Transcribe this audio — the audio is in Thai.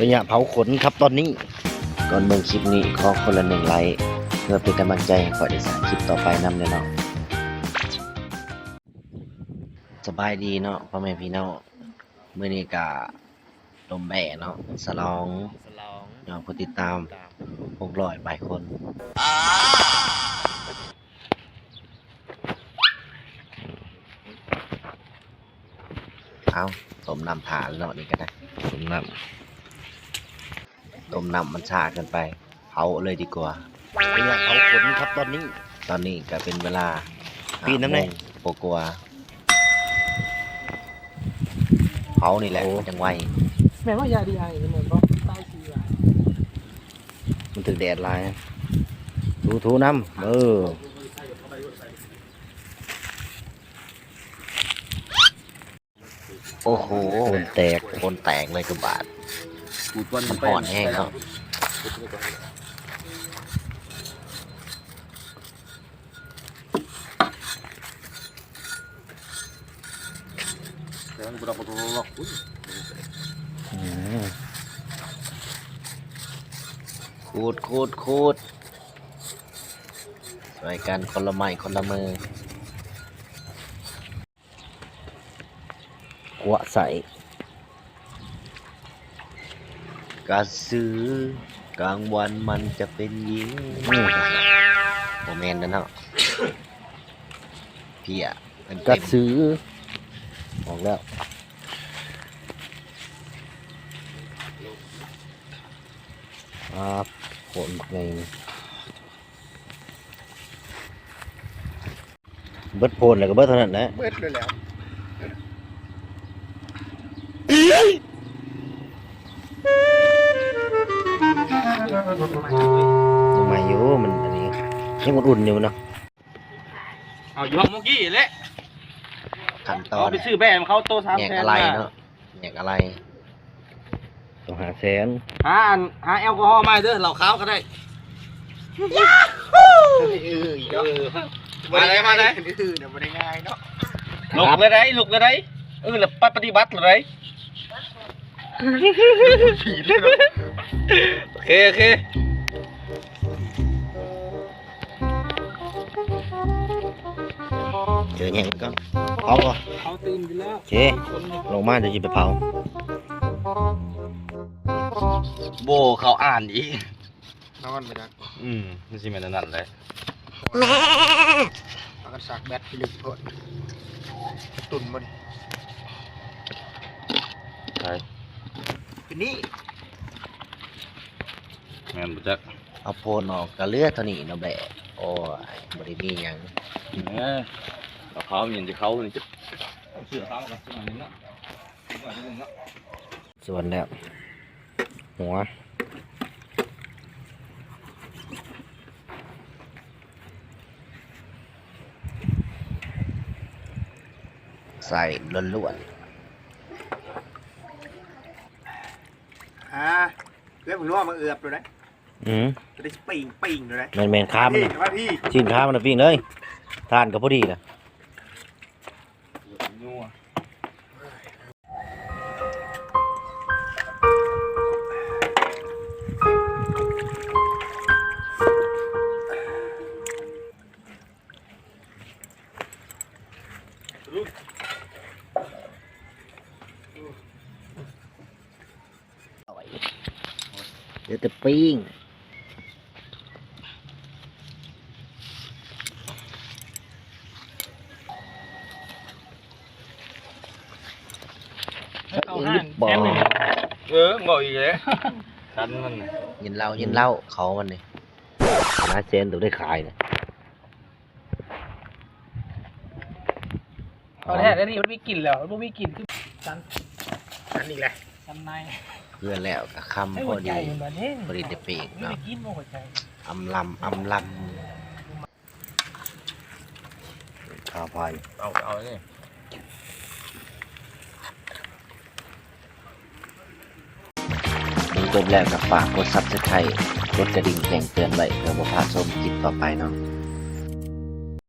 ระยะเผาขนครับตอนนี้ก่อนเบิ่งคลิปนี้ขอคนละ1 ไลค์เพื่อเป็นกำลังใจให้ขอได้สร้างคลิปต่อไปนำเลยเนาะสบายดีเนาะพ่อแม่พี่น้องมื้อนี้ก็ลมแบ่เนาะสลองยอดผู้ติดตาม600 บคนเอาต้มน้ำผ่านเนาะนี่ก็ได้ต้มน้ำมันชาเกินไปเผาเลยดีกว่าเรือเผาขนครับตอนนี้ก็เป็นเวลาปีน้ำไหนโปกัวเผานี่แหละจังไวแม่ว่ายาดีไอเหมือนก็ใต้ชีอ่ะมันถึงแดดลายถูน้ำโอ้โหคนแตกเลยกระบาดมันอ่อนแห้งเนาะขูดช่วยกันคนละไม้คนละมือกัวใส่กระสือกลางวันมันจะเป็นหญิงโมเมนต์นั่นเนาะพี่อ่ะกระสือออกแล้วผลไงเบิดโพนเลยก็เบิดเท่านั้นแหละเบิดเลยแล้วยังไม่อยู่มันอันนี้ยังอุ่นอยู่เนาะเอาอยู่ห้องเมื่อกี้แหละขั้นตอนเอาไปซื้อแบมเขาโต300,000แยกอะไรเนาะแยกอะไรต้อง500,000หาแอลกอฮอล์มาเด้อเหล้าขาวก็ได้มาเลยเดี๋ยวไม่ได้ง่ายเนาะลุกเลยได้แล้วปฏิบัติเลยโอเคเจออย่างก็เผาก่อนเขาตื่นไปแล้วโอเคลงมาเดี๋ยวจะไปเผาโบเขาอ่านอีกนอนไปนะนี่สิแม่นนั่นเลยเอากระสักแบตพิลึกโพดตุ่นมาดิใช่คือนี่แม่นบ่จักเอาโพนออกกระเลือเท่านี้เนาะแบะโอ้ยบ่ได้มีหยังเขาเห็นจะเขาจะเสือเขากับสมัยนี้เนาะส่วนแล้วหัวใส่ล้วนเรื่องผมรู้ว่ามันเอือบเลยนะจะได้ปิงเลยนะแมนค้ามันชิ้นค้ามันปิ้งเลยทานกับพอดีนะเดี๋ยวจะปิ้งบอกบอกอีกเลยคันมันยินเล่าเขามันนี่น่าเซนตัวได้ขายเนี่ยตอนแรกนี่มันไม่กินแล้วมันไม่กินคืออันนี้แหละอันในเพื่อนแล้วกับคำพอดีบริเดเปีกเนาะอำลำข้าวพายเอาเนี่ยจบแล้วกับฝากกดซับสไครต์กดกระดิ่งแจ้งเตือนไว้เพื่อบ่พลาดชมคลิปต่อไปเนาะ